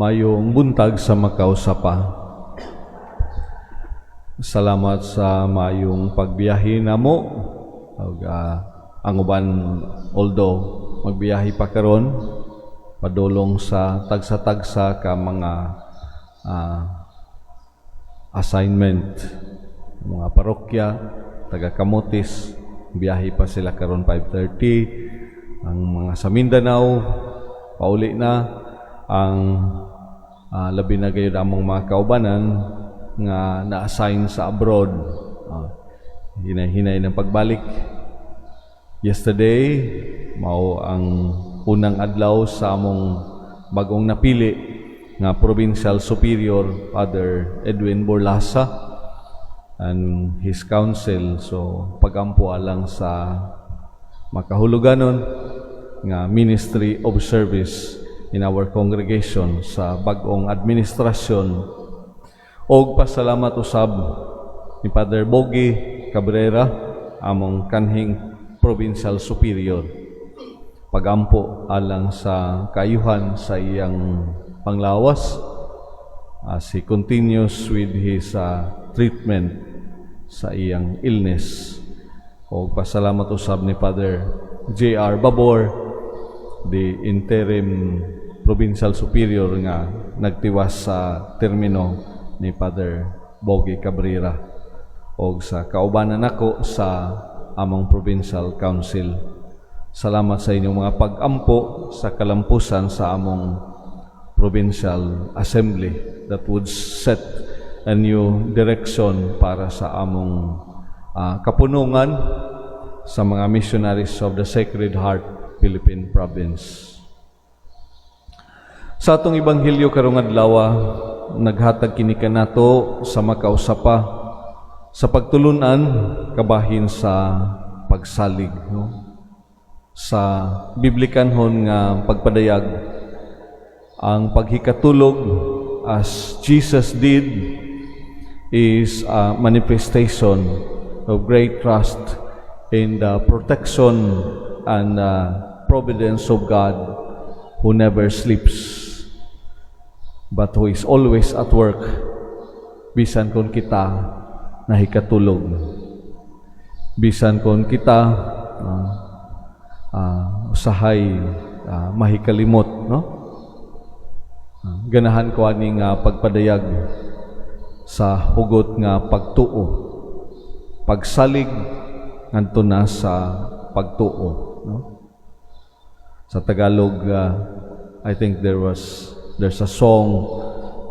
Mayong buntag sa makausapa. Salamat sa mayong pagbiyahe namo. Ang uban, although magbiyahe pa karon, padulong sa tagsa-tagsa ka mga assignment, mga parokya, taga-Kamutis, biyahe pa sila karon 5:30. Ang mga sa Mindanao, pauli na. Ang labi na gayud among mga kaubanan nga na-assign sa abroad, hinay-hinay ng pagbalik. Yesterday, mao ang unang adlaw sa among bagong napili nga Provincial Superior, Father Edwin Borlasa and his council. So pagampo alang sa makahuluganon nga Ministry of Service in our congregation sa bagong administrasyon. Og pasalamat usab ni Father Bogie Cabrera, among kanhing Provincial Superior, pagampo alang sa kaayuhan sa iyang panglawas as he continues with his treatment sa iyang illness. Og pasalamat usab ni Father J.R. Babor, the interim Provincial Superior nga nagtiwas sa termino ni Father Bogie Cabrera, o sa kaubanan nako sa among Provincial Council. Salamat sa inyong mga pag-ampo sa kalampusan sa among Provincial Assembly that would set a new direction para sa among kapunungan sa mga missionaries of the Sacred Heart Philippine Province. Sa atong Ebanghelyo karong adlaw, naghatag kini kanato sa makausapa sa pagtulunan kabahin sa pagsalig, no? Sa biblikanhon nga pagpadayag, ang paghikatulog as Jesus did is a manifestation of great trust in the protection and providence of God, who never sleeps but who is always at work, bisan kon kita nahikatulog, bisan kon kita usahay mahikalimot, no? Ganahan ko aning pagpadayag sa hugot nga pagtuo, pagsalig ngadto na sa pagtuo, no? Sa Tagalog, I think there's a song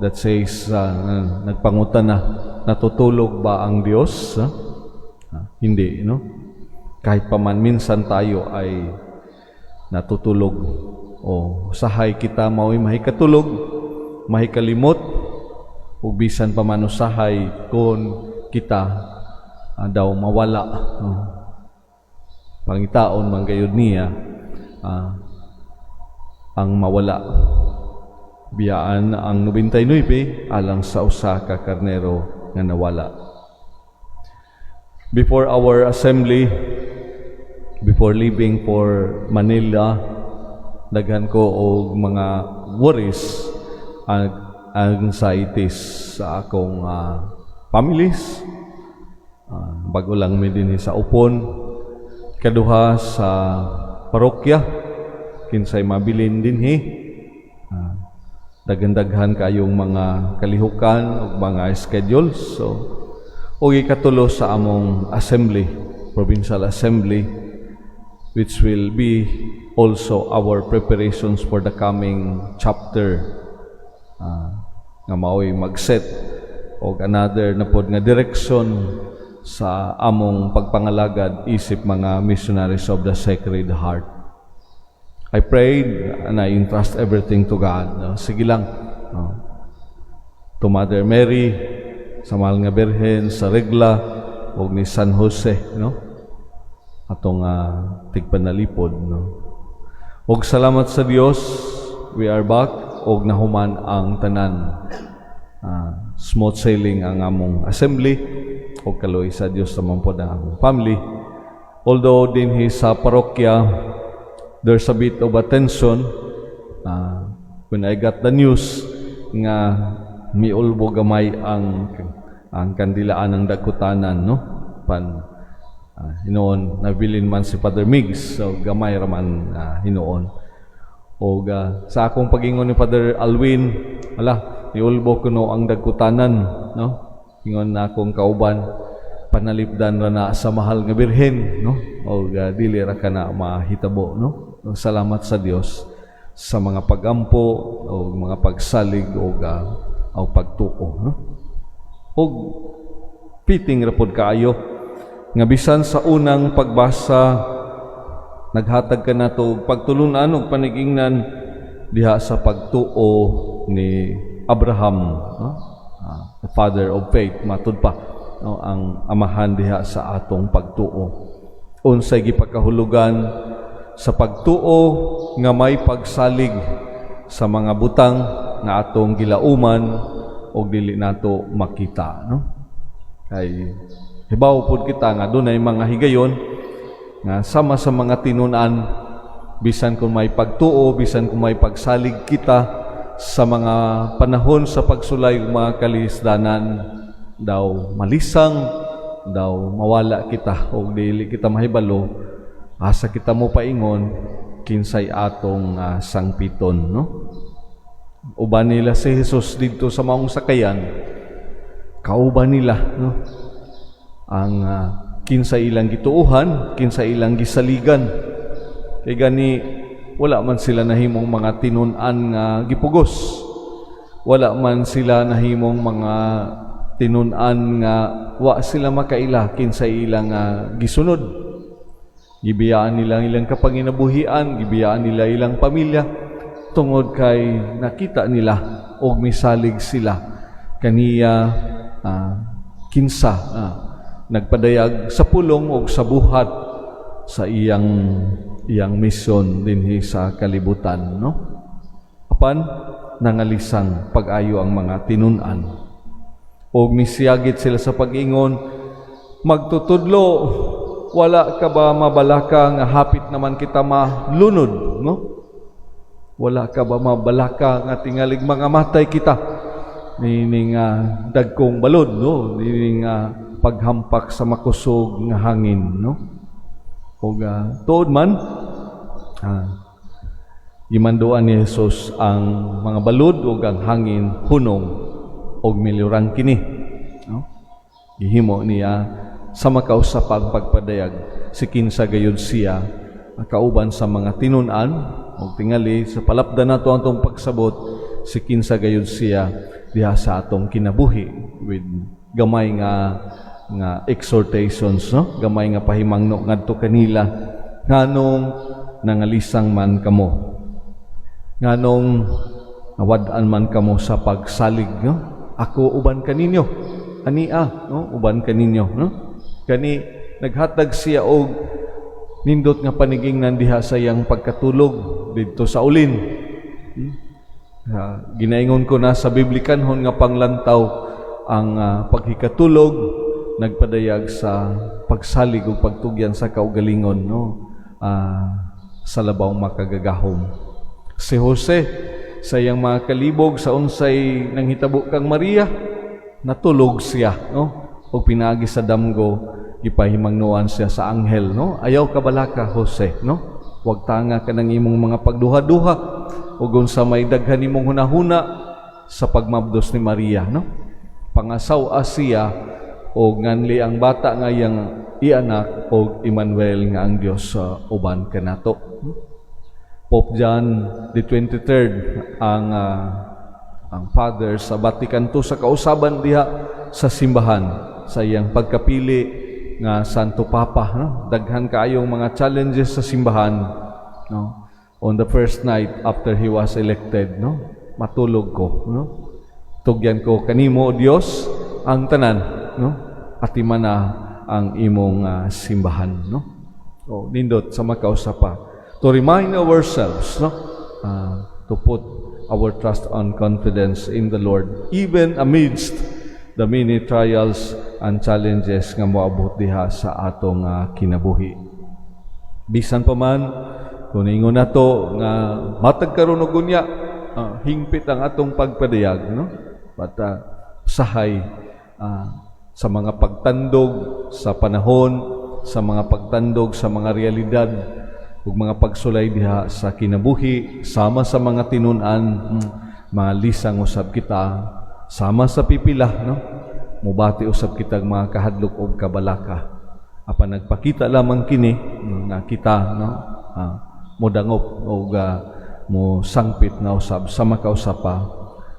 that says, nagpangutan na, natutulog ba ang Diyos? Hindi, no? Kahit pa man minsan tayo ay natutulog, o usahay kita mao'y mahikatulog, mahikalimot, o bisan pa man usahay kung kita daw mawala, pangitaon man gayud niya ang mawala. Biyaan ang 99 alang sa usa ka karnero nga nawala. Before our assembly, before leaving for Manila, daghan ko og mga worries and anxieties sa akong families. Bago lang mi dinhi sa upon, kaduha sa parokya, kinsay mabilin dinhi. Daghan-daghan kayong mga kalihukan o mga schedules. So, o ikatulo sa among assembly, Provincial Assembly, which will be also our preparations for the coming chapter, nga mao'y mag-set o another na pod nga direction sa among pagpangalagad isip mga missionaries of the Sacred Heart. I prayed and I entrust everything to God. Sige lang. To Mother Mary, sa Mahal nga Birhen, sa Regla, o ni San Jose, no? Atong tigpanalipod, no? Og salamat sa Dios, we are back, og nahuman ang tanan. Smooth sailing ang among assembly, og kaloy sa Dios sa mampod ang family. Although din sa parokya, there's a bit of a tension when I got the news nga miulbo gamay ang kandilaan ng dagkutanan, no? Hinoon nabilin man si Father Migs, so gamay raman hinoon. O sa akong pagingon ni Father Alwin, niulbo ko no ang dagkutanan, no? Ingon na akong kauban, panalipdan ra na sa mahal nga birhen, no? O dili ra ka na mahitabo, no? Salamat sa Dios sa mga pagampo o mga pagsalig o pagtuo, no? O piting ra pod kaayo nga bisan sa unang pagbasa naghatag ka nato pagtulunan og panigingnan diha sa pagtuo ni Abraham, no? The father of faith, matud pa, no? Ang amahan diha sa atong pagtuo. Unsay gipakahulugan sa pagtuo nga may pagsalig sa mga butang nga atong gilauman og dili nato makita, no? Kay hibaw pud kita nga dunay mga higayon nga sama sa mga tinun-an, bisan kung may pagtuo, bisan kung may pagsalig kita sa mga panahon sa pagsulay ng mga kalisdanan, daw malisang, daw mawala kita o dili kita mahibalo, asa kita mo paingon kinsay atong sangpiton, no? Uban nila si Jesus dito sa maong sakayan, kauban nila, no? Ang kinsa ilang gituuhan, kinsa ilang gisaligan. Kay gani wala man sila nahimong mga tinun-an nga gipugos. Wala man sila nahimong mga tinun-an nga wa sila makaila kinsa ilang gisunod. Gibiyaan nila ilang kapanginabuhian, gibiyaan nila ilang pamilya tungod kay nakita nila og misalig sila kaniya kinsa nagpadayag sa pulong o sa buhat sa iyang misyon dinhi sa kalibutan, no? Apan nangalisang pag-ayo ang mga tinun-an o misiyagit sila sa pag-ingon, magtutudlo, wala ka ba mabalaka nga hapit naman kita malunod, no? Wala ka ba mabalaka nga tingalig mga matay kita nining dagkong balod, no? Nining paghampak sa makusog nga hangin, no? O tuod man gimanduan ni Jesus ang mga balod o ang hangin hunong og milurang kini, no? Gihimo niya sa makausapang pagpadayag si kinsa gayud siya kauban sa mga tinun-an og tingali sa palapdan nato atong pagsabot si kinsa gayud siya diha sa atong kinabuhi with gamay nga exhortations, no? Gamay nga pahimangno ngadto kanila nganong nangalisang man kamo, nganong nawad-an man kamo sa pagsalig, no? Ako uban kaninyo, ania, no? Uban kaninyo, no? Kani naghatag siya og nindot nga panigingnan diha sa iyang pagkatulog didto sa ulin. Ginaingon ko na sa biblikanhon nga panglantaw ang paghikatulog nagpadayag sa pagsalig ug pagtugyan sa kaugalingon, no? Sa labaw makagagahom. Si Jose sa iyang mga kalibog sa unsay nanghitabo kang Maria, natulog siya, no? O pinagi sa damgo, gipahimangnuan siya sa anghel, no? Ayaw ka balaka, Jose, no? Huwag tanga ka ng imong mga pagduha-duha ug unsa may daghan imong hunahuna sa pagmabdos ni Maria, no? Pangasaw siya o nganli ang bata nga iyang ianak o Emmanuel nga ang Dios uban kanato. Pope John the 23rd ang father sa Vatican II sa kausaban diha sa simbahan sa iyang pagkapili nga Santo Papa, no? Daghan kaayong mga challenges sa simbahan, no? On the first night after he was elected, no? Matulog ko, no? Tugyan ko kanimo Dios ang tanan, no? Atimana ang imong simbahan, no? O nindot sa makausapa to remind ourselves, no? To put our trust and confidence in the Lord even amidst the many trials and challenges nga moabot diha sa atong kinabuhi. Bisan pa man kung ingon nato nga matag karon og unya hingpit ang atong pagpadayag, no? But sahay sa mga pagtandog sa panahon, sa mga pagtandog sa mga realidad ug mga pagsulay diha sa kinabuhi, sama sa mga tinun-an, mga lisang usab kita, sama sa pipila, no? Mubati usab kitag mga kahadlok og kabalaka. Apan nagpakita lamang kini nga kita, no? Modangop og mo sangpit na usab sa makausapa,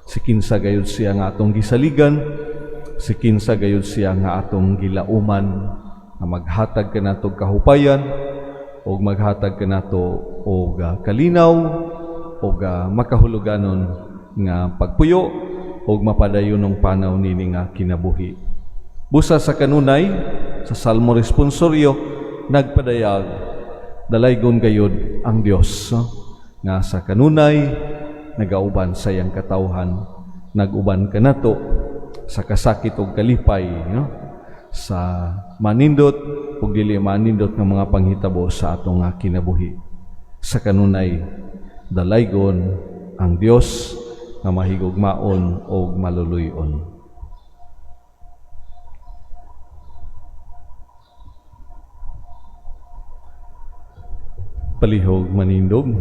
si kinsa gayud siya nga atong gisaligan, si kinsa gayud siya nga atong gilauman, nga maghatag kanatog kahupayan o maghatag kanato og kalinaw o makahuluganon nga pagpuyo o mapadayonong panaw nini nga kinabuhi. Busa sa kanunay, sa Salmo Responsorio, nagpadayag, dalaygon gayud ang Dios, nga sa kanunay, nagauban sa iyang katawhan, naguban kanato sa kasakit o kalipay, no? Sa manindot o dili manindot ng mga panghitabo sa atong kinabuhi. Sa kanunay, dalaygon ang Dios nga mahigugmaon o maluluyon. Palihog manindog.